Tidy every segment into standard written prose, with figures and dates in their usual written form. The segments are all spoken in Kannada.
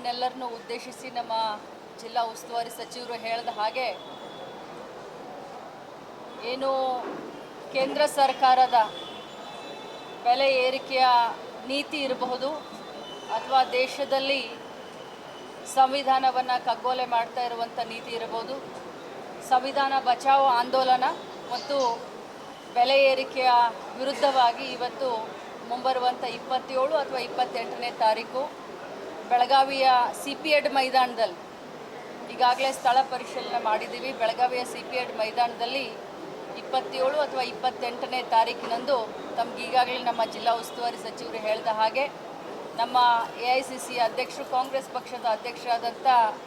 ನಿಮ್ಮೆಲ್ಲರನ್ನು ಉದ್ದೇಶಿಸಿ ನಮ್ಮ ಜಿಲ್ಲಾ ಉಸ್ತುವಾರಿ ಸಚಿವರು ಹೇಳಿದ ಹಾಗೆ ಏನು ಕೇಂದ್ರ ಸರ್ಕಾರದ ಬೆಲೆ ಏರಿಕೆಯ ನೀತಿ ಇರಬಹುದು ಅಥವಾ ದೇಶದಲ್ಲಿ ಸಂವಿಧಾನವನ್ನು ಕಗ್ಗೊಲೆ ಮಾಡ್ತಾ ಇರುವಂಥ ನೀತಿ ಇರಬಹುದು, ಸಂವಿಧಾನ ಬಚಾವೋ ಆಂದೋಲನ ಮತ್ತು ಬೆಲೆ ಏರಿಕೆಯ ವಿರುದ್ಧವಾಗಿ ಇವತ್ತು ಮುಂಬರುವಂಥ 27 ಅಥವಾ 28ನೇ ತಾರೀಕು ಬೆಳಗಾವಿಯ CP-ED ಮೈದಾನದಲ್ಲಿ ಈಗಾಗಲೇ ಸ್ಥಳ ಪರಿಶೀಲನೆ ಮಾಡಿದ್ದೀವಿ. ಬೆಳಗಾವಿಯ CP-ED ಮೈದಾನದಲ್ಲಿ 27 ಅಥವಾ 28ನೇ ತಾರೀಕಿನಂದು ತಮಗೀಗಾಗಲೇ ನಮ್ಮ ಜಿಲ್ಲಾ ಉಸ್ತುವಾರಿ ಸಚಿವರು ಹೇಳಿದ ಹಾಗೆ ನಮ್ಮ AICC ಅಧ್ಯಕ್ಷರು, ಕಾಂಗ್ರೆಸ್ ಪಕ್ಷದ ಅಧ್ಯಕ್ಷರಾದಂಥ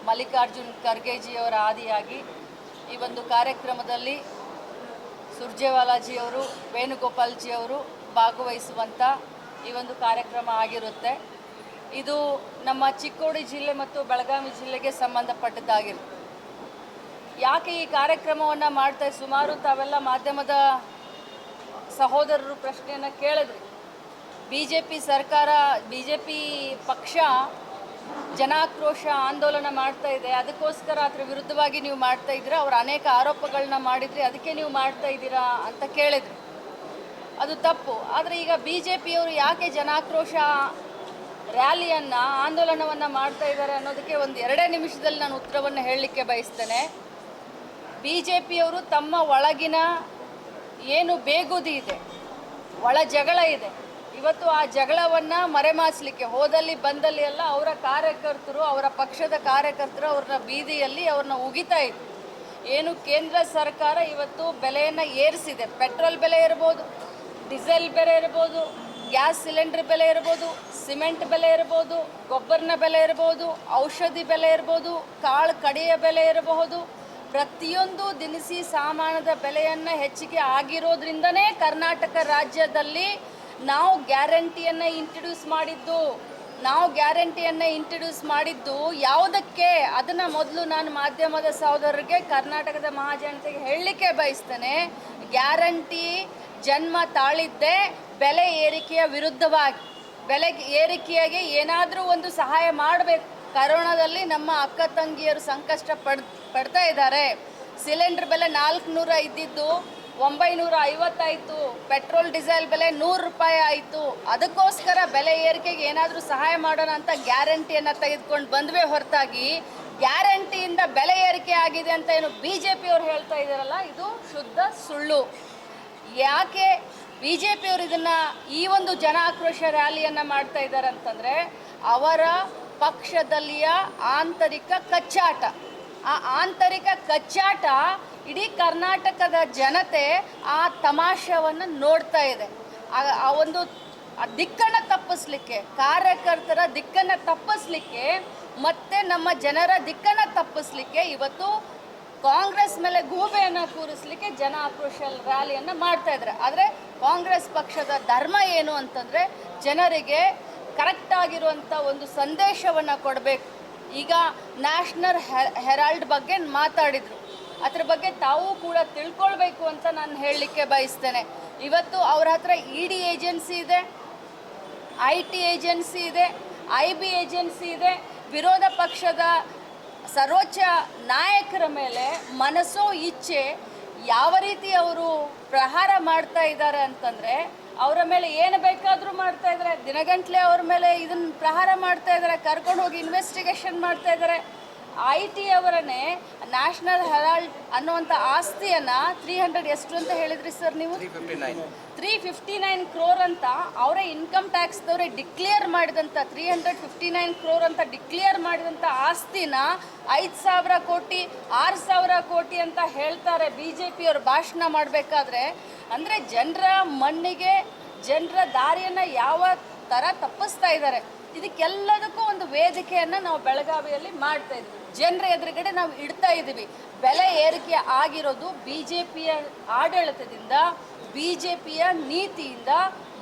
ಮಲ್ಲಿಕಾರ್ಜುನ್ ಖರ್ಗೆಜಿಯವರ ಆದಿಯಾಗಿ ಈ ಒಂದು ಕಾರ್ಯಕ್ರಮದಲ್ಲಿ ಸುರ್ಜೇವಾಲಾಜಿಯವರು, ವೇಣುಗೋಪಾಲ್ಜಿಯವರು ಭಾಗವಹಿಸುವಂಥ ಈ ಒಂದು ಕಾರ್ಯಕ್ರಮ ಆಗಿರುತ್ತೆ. ಇದು ನಮ್ಮ ಚಿಕ್ಕೋಡಿ ಜಿಲ್ಲೆ ಮತ್ತು ಬೆಳಗಾವಿ ಜಿಲ್ಲೆಗೆ ಸಂಬಂಧಪಟ್ಟದ್ದಾಗಿರುತ್ತೆ. ಯಾಕೆ ಈ ಕಾರ್ಯಕ್ರಮವನ್ನು ಮಾಡ್ತಾ ಸುಮಾರು ತಾವೆಲ್ಲ ಮಾಧ್ಯಮದ ಸಹೋದರರು ಪ್ರಶ್ನೆಯನ್ನು ಕೇಳಿದ್ರಿ. BJP ಪಕ್ಷ ಜನಾಕ್ರೋಶ ಆಂದೋಲನ ಮಾಡ್ತಾ ಇದೆ, ಅದಕ್ಕೋಸ್ಕರ ಅದರ ವಿರುದ್ಧವಾಗಿ ನೀವು ಮಾಡ್ತಾ ಇದ್ದೀರಾ, ಅವರು ಅನೇಕ ಆರೋಪಗಳನ್ನ ಮಾಡಿದ್ರಿ, ಅದಕ್ಕೆ ನೀವು ಮಾಡ್ತಾ ಇದ್ದೀರಾ ಅಂತ ಕೇಳಿದ್ರಿ. ಅದು ತಪ್ಪು. ಆದರೆ ಈಗ BJPಯವರು ಯಾಕೆ ಜನಾಕ್ರೋಶ ರ್ಯಾಲಿಯನ್ನು, ಆಂದೋಲನವನ್ನು ಮಾಡ್ತಾ ಇದ್ದಾರೆ ಅನ್ನೋದಕ್ಕೆ ಒಂದು 2 ನಿಮಿಷದಲ್ಲಿ ನಾನು ಉತ್ತರವನ್ನು ಹೇಳಲಿಕ್ಕೆ ಬಯಸ್ತೇನೆ. BJPಯವರು ತಮ್ಮ ಒಳಗಿನ ಏನು ಬೇಗುದಿ ಇದೆ, ಒಳ ಜಗಳ ಇದೆ, ಇವತ್ತು ಆ ಜಗಳವನ್ನು ಮರೆಮಾಚಲಿಕ್ಕೆ ಹೋದಲ್ಲಿ ಬಂದಲ್ಲಿ ಎಲ್ಲ ಅವರ ಕಾರ್ಯಕರ್ತರು, ಅವರ ಪಕ್ಷದ ಕಾರ್ಯಕರ್ತರು ಅವ್ರನ್ನ ಬೀದಿಯಲ್ಲಿ ಅವ್ರನ್ನ ಉಗಿತಾ ಇದ್ರು. ಏನು ಕೇಂದ್ರ ಸರ್ಕಾರ ಇವತ್ತು ಬೆಲೆಯನ್ನು ಏರಿಸಿದೆ. ಪೆಟ್ರೋಲ್ ಬೆಲೆ ಇರ್ಬೋದು, ಡೀಸೆಲ್ ಬೆಲೆ ಇರ್ಬೋದು, ಗ್ಯಾಸ್ ಸಿಲಿಂಡರ್ ಬೆಲೆ ಇರ್ಬೋದು, ಸಿಮೆಂಟ್ ಬೆಲೆ ಇರ್ಬೋದು, ಗೊಬ್ಬರನ ಬೆಲೆ ಇರ್ಬೋದು, ಔಷಧಿ ಬೆಲೆ ಇರ್ಬೋದು, ಕಾಳು ಕಡಿಯ ಬೆಲೆ ಇರಬಹುದು. ಪ್ರತಿಯೊಂದು ದಿನಸಿ ಸಾಮಾನದ ಬೆಲೆಯನ್ನು ಹೆಚ್ಚಿಗೆ ಆಗಿರೋದ್ರಿಂದನೇ ಕರ್ನಾಟಕ ರಾಜ್ಯದಲ್ಲಿ ನಾವು ಗ್ಯಾರಂಟಿಯನ್ನು ಇಂಟ್ರಡ್ಯೂಸ್ ಮಾಡಿದ್ದು ಯಾವುದಕ್ಕೆ, ಅದನ್ನು ಮೊದಲು ನಾನು ಮಾಧ್ಯಮದ ಸಹೋದರರಿಗೆ, ಕರ್ನಾಟಕದ ಮಹಾಜನತೆಗೆ ಹೇಳಲಿಕ್ಕೆ ಬಯಸ್ತೇನೆ. ಗ್ಯಾರಂಟಿ ಜನ್ಮ ತಾಳಿದ್ದೇ ಬೆಲೆ ಏರಿಕೆಯ ವಿರುದ್ಧವಾಗಿ. ಬೆಲೆ ಏರಿಕೆಯಾಗಿ ಏನಾದರೂ ಒಂದು ಸಹಾಯ ಮಾಡಬೇಕು. ಕರೋನಾದಲ್ಲಿ ನಮ್ಮ ಅಕ್ಕ ತಂಗಿಯರು ಸಂಕಷ್ಟ ಪಡ್ತಾ ಇದ್ದಾರೆ. ಸಿಲಿಂಡರ್ ಬೆಲೆ 400 ಇದ್ದಿದ್ದು 950 ಆಯಿತು. ಪೆಟ್ರೋಲ್ ಡೀಸೆಲ್ ಬೆಲೆ 100 ರೂಪಾಯಿ ಆಯಿತು. ಅದಕ್ಕೋಸ್ಕರ ಬೆಲೆ ಏರಿಕೆಗೆ ಏನಾದರೂ ಸಹಾಯ ಮಾಡೋಣ ಅಂತ ಗ್ಯಾರಂಟಿಯನ್ನು ತೆಗೆದುಕೊಂಡು ಬಂದ್ವೇ ಹೊರತಾಗಿ ಗ್ಯಾರಂಟಿಯಿಂದ ಬೆಲೆ ಏರಿಕೆ ಆಗಿದೆ ಅಂತ ಏನು BJPಯವರು ಹೇಳ್ತಾ ಇದ್ದಾರಲ್ಲ, ಇದು ಶುದ್ಧ ಸುಳ್ಳು. ಯಾಕೆ BJPಯವರು ಇದನ್ನು ಈ ಒಂದು ಜನಾಕ್ರೋಶ ರ್ಯಾಲಿಯನ್ನು ಮಾಡ್ತಾ ಇದ್ದಾರೆ ಅಂತಂದರೆ, ಅವರ ಪಕ್ಷದಲ್ಲಿಯ ಆಂತರಿಕ ಕಚ್ಚಾಟ. ಆ ಆಂತರಿಕ ಕಚ್ಚಾಟ ಇಡೀ ಕರ್ನಾಟಕದ ಜನತೆ ಆ ತಮಾಷೆಯನ್ನು ನೋಡ್ತಾ ಇದೆ. ಆ ಒಂದು ದಿಕ್ಕನ್ನು ತಪ್ಪಿಸ್ಲಿಕ್ಕೆ, ಕಾರ್ಯಕರ್ತರ ದಿಕ್ಕನ್ನು ತಪ್ಪಿಸ್ಲಿಕ್ಕೆ ಮತ್ತು ನಮ್ಮ ಜನರ ದಿಕ್ಕನ್ನು ತಪ್ಪಿಸ್ಲಿಕ್ಕೆ ಇವತ್ತು ಕಾಂಗ್ರೆಸ್ ಮೇಲೆ ಗೂಬೆಯನ್ನು ಕೂರಿಸಲಿಕ್ಕೆ ಜನ ಆಕ್ರೋಶ ರ್ಯಾಲಿಯನ್ನು ಮಾಡ್ತಾ ಇದ್ದಾರೆ. ಆದರೆ ಕಾಂಗ್ರೆಸ್ ಪಕ್ಷದ ಧರ್ಮ ಏನು ಅಂತಂದರೆ, ಜನರಿಗೆ ಕರೆಕ್ಟಾಗಿರುವಂಥ ಒಂದು ಸಂದೇಶವನ್ನು ಕೊಡಬೇಕು. ಈಗ ನ್ಯಾಷನಲ್ ಹೆರಾಲ್ಡ್ ಬಗ್ಗೆ ಮಾತಾಡಿದರು, ಅದ್ರ ಬಗ್ಗೆ ತಾವು ಕೂಡ ತಿಳ್ಕೊಳ್ಬೇಕು ಅಂತ ನಾನು ಹೇಳಲಿಕ್ಕೆ ಬಯಸ್ತೇನೆ. ಇವತ್ತು ಅವ್ರ ಹತ್ರ ED ಏಜೆನ್ಸಿ ಇದೆ, IT ಏಜೆನ್ಸಿ ಇದೆ, IB ಏಜೆನ್ಸಿ ಇದೆ. ವಿರೋಧ ಪಕ್ಷದ ಸರ್ವೋಚ್ಚ ನಾಯಕರ ಮೇಲೆ ಮನಸ್ಸೋ ಇಚ್ಛೆ ಯಾವ ರೀತಿ ಅವರು ಪ್ರಹಾರ ಮಾಡ್ತಾ ಇದ್ದಾರೆ ಅಂತಂದರೆ, ಅವರ ಮೇಲೆ ಏನು ಬೇಕಾದರೂ ಮಾಡ್ತಾ ಇದ್ದಾರೆ. ದಿನಗಂಟ್ಲೆ ಅವ್ರ ಮೇಲೆ ಇದನ್ನು ಪ್ರಹಾರ ಮಾಡ್ತಾ ಇದ್ದಾರೆ, ಕರ್ಕೊಂಡು ಹೋಗಿ ಇನ್ವೆಸ್ಟಿಗೇಷನ್ ಮಾಡ್ತಾ ಇದ್ದಾರೆ. IT ಅವರನ್ನೇ ನ್ಯಾಷನಲ್ ಹೆರಾಲ್ಡ್ ಅನ್ನುವಂಥ ಆಸ್ತಿಯನ್ನು 300 ಎಷ್ಟು ಅಂತ ಹೇಳಿದ್ರಿ ಸರ್ ನೀವು? 359 crore ಅಂತ ಅವರೇ ಇನ್ಕಮ್ ಟ್ಯಾಕ್ಸ್ದವರೇ ಡಿಕ್ಲೇರ್ ಮಾಡಿದಂಥ 359 crore ಅಂತ ಡಿಕ್ಲೇರ್ ಮಾಡಿದಂಥ ಆಸ್ತಿನ 5,000 ಕೋಟಿ 6,000 ಕೋಟಿ ಅಂತ ಹೇಳ್ತಾರೆ BJPಯವರು ಭಾಷಣ ಮಾಡಬೇಕಾದ್ರೆ. ಅಂದರೆ ಜನರ ಮಣ್ಣಿಗೆ, ಜನರ ದಾರಿಯನ್ನು ಯಾವ ಥರ ತಪ್ಪಿಸ್ತಾ ಇದ್ದಾರೆ. ಇದಕ್ಕೆಲ್ಲದಕ್ಕೂ ಒಂದು ವೇದಿಕೆಯನ್ನು ನಾವು ಬೆಳಗಾವಿಯಲ್ಲಿ ಮಾಡ್ತಾ ಇದ್ವಿ, ಜನರ ಎದುರುಗಡೆ ನಾವು ಇಡ್ತಾ ಇದ್ದೀವಿ. ಬೆಲೆ ಏರಿಕೆ ಆಗಿರೋದು BJPಯ ಆಡಳಿತದಿಂದ, BJPಯ ನೀತಿಯಿಂದ,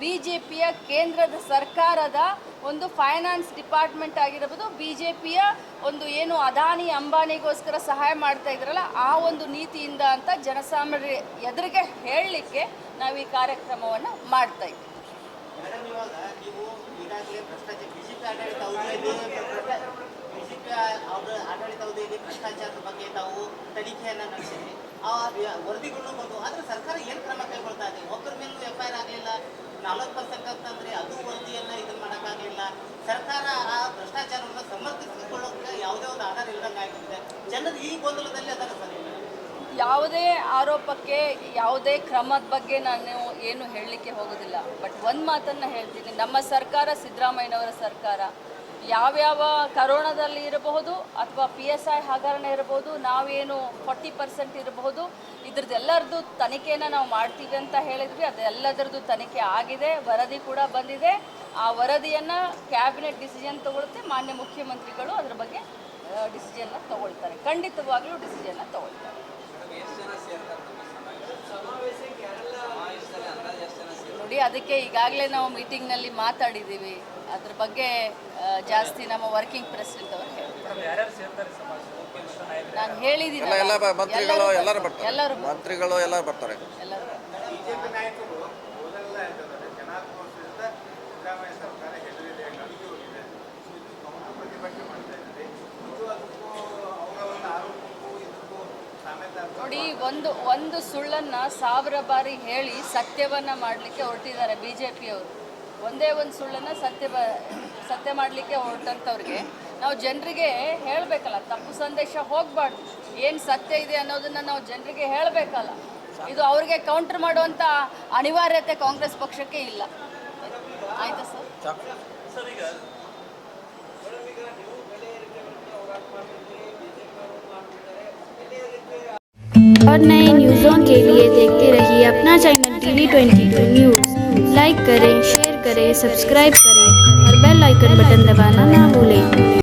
BJPಯ ಕೇಂದ್ರದ ಸರ್ಕಾರದ ಒಂದು ಫೈನಾನ್ಸ್ ಡಿಪಾರ್ಟ್ಮೆಂಟ್ ಆಗಿರಬಹುದು, BJPಯ ಒಂದು ಏನು ಅದಾನಿ ಅಂಬಾನಿಗೋಸ್ಕರ ಸಹಾಯ ಮಾಡ್ತಾ ಇದ್ರಲ್ಲ ಆ ಒಂದು ನೀತಿಯಿಂದ ಅಂತ ಜನಸಾಮಾನ್ಯರ ಎದುರಿಗೆ ಹೇಳಲಿಕ್ಕೆ ನಾವು ಈ ಕಾರ್ಯಕ್ರಮವನ್ನು ಮಾಡ್ತಾ ಇದ್ದೀವಿ. ಬಿಜೆಪಿ ಆಡಳಿತಾವಧಿಯಲ್ಲಿ ಭ್ರಷ್ಟಾಚಾರದ ಬಗ್ಗೆ ತಾವು ತನಿಖೆಯನ್ನ ನಡೆಸಿದ್ರಿ. ಆ ವರದಿಗಳು ಬಂದು ಆದ್ರೆ ಸರ್ಕಾರ ಏನು ಕ್ರಮ ಕೈಗೊಳ್ತಾ ಇದೆ? ಒಬ್ಬರ ಮೇಲೂ FIR ಆಗಲಿಲ್ಲ, 40% ಅಂತಂದ್ರೆ ಅದು ವರದಿಯನ್ನ ಇದನ್ನ ಮಾಡೋಕ್ಕಾಗಲಿಲ್ಲ. ಸರ್ಕಾರ ಆ ಭ್ರಷ್ಟಾಚಾರವನ್ನು ಸಮರ್ಥಿಸಿಕೊಳ್ಳೋಕೆ ಯಾವುದೇ ಒಂದು ಆಧಾರ ಇಲ್ಲದಂಗೆ ಆಗಿದೆ. ಜನರು ಈ ಗೊಂದಲದಲ್ಲಿ ಅದರ ಸರಿ ಯಾವುದೇ ಆರೋಪಕ್ಕೆ ಯಾವುದೇ ಕ್ರಮದ ಬಗ್ಗೆ ನಾನು ಏನು ಹೇಳಲಿಕ್ಕೆ ಹೋಗೋದಿಲ್ಲ. ಬಟ್ ಒಂದು ಮಾತನ್ನು ಹೇಳ್ತೀನಿ, ನಮ್ಮ ಸರ್ಕಾರ ಸಿದ್ದರಾಮಯ್ಯನವರ ಸರ್ಕಾರ ಯಾವ್ಯಾವ ಕರೋನಾದಲ್ಲಿ ಇರಬಹುದು ಅಥವಾ PSI ಹಗರಣ ಇರಬಹುದು, ನಾವೇನು 40% ಇರಬಹುದು, ಇದ್ರದ್ದೆಲ್ಲರದ್ದು ತನಿಖೆಯನ್ನು ನಾವು ಮಾಡ್ತೀವಿ ಅಂತ ಹೇಳಿದ್ವಿ. ಅದೆಲ್ಲದರದ್ದು ತನಿಖೆ ಆಗಿದೆ, ವರದಿ ಕೂಡ ಬಂದಿದೆ. ಆ ವರದಿಯನ್ನು ಕ್ಯಾಬಿನೆಟ್ ಡಿಸಿಷನ್ ತಗೊಳುತ್ತೆ. ಮಾನ್ಯ ಮುಖ್ಯಮಂತ್ರಿಗಳು ಅದ್ರ ಬಗ್ಗೆ ಡಿಸಿಷನ್ನ ತಗೊಳ್ತಾರೆ, ಖಂಡಿತವಾಗ್ಲೂ ಡಿಸಿಷನ್ನ ತಗೊಳ್ತಾರೆ. ನೋಡಿ, ಅದಕ್ಕೆ ಈಗಾಗಲೇ ನಾವು ಮೀಟಿಂಗ್ನಲ್ಲಿ ಮಾತಾಡಿದ್ದೀವಿ. ಅದ್ರ ಬಗ್ಗೆ ಜಾಸ್ತಿ ನಮ್ಮ ವರ್ಕಿಂಗ್ ಪ್ರೆಸಿಡೆಂಟ್ ಅವರು ಹೇಳ್ತಾರೆ. ನಾನು ಹೇಳಿದ್ದೀನಿ, ಮಂತ್ರಿಗಳು ಎಲ್ಲರೂ ಬರ್ತಾರೆ. ಎಲ್ಲರೂ ಬರ್ತಾರೆ. ಬಿಜೆಪಿ ನಾಯಕರು ನೋಡಿ, ಒಂದು ಸುಳ್ಳನ್ನು 1000 ಬಾರಿ ಹೇಳಿ ಸತ್ಯವನ್ನು ಮಾಡಲಿಕ್ಕೆ ಹೊರಟಿದ್ದಾರೆ BJPಯವರು. ಒಂದೇ ಒಂದು ಸುಳ್ಳನ್ನು ಸತ್ಯ ಮಾಡಲಿಕ್ಕೆ ಹೊರಟಂಥವ್ರಿಗೆ ನಾವು ಜನರಿಗೆ ಹೇಳಬೇಕಲ್ಲ, ತಪ್ಪು ಸಂದೇಶ ಹೋಗಬಾರ್ದು. ಏನು ಸತ್ಯ ಇದೆ ಅನ್ನೋದನ್ನು ನಾವು ಜನರಿಗೆ ಹೇಳಬೇಕಲ್ಲ. ಇದು ಅವ್ರಿಗೆ ಕೌಂಟರ್ ಮಾಡುವಂಥ ಅನಿವಾರ್ಯತೆ ಕಾಂಗ್ರೆಸ್ ಪಕ್ಷಕ್ಕೆ ಇಲ್ಲ. ಆಯಿತಾ ಸರ್? और नए न्यूज़ों के लिए देखते रहिए अपना चैनल TV22 न्यूज़। लाइक करें, शेयर करें, सब्सक्राइब करें और बेल आइकन बटन दबाना ना भूलें।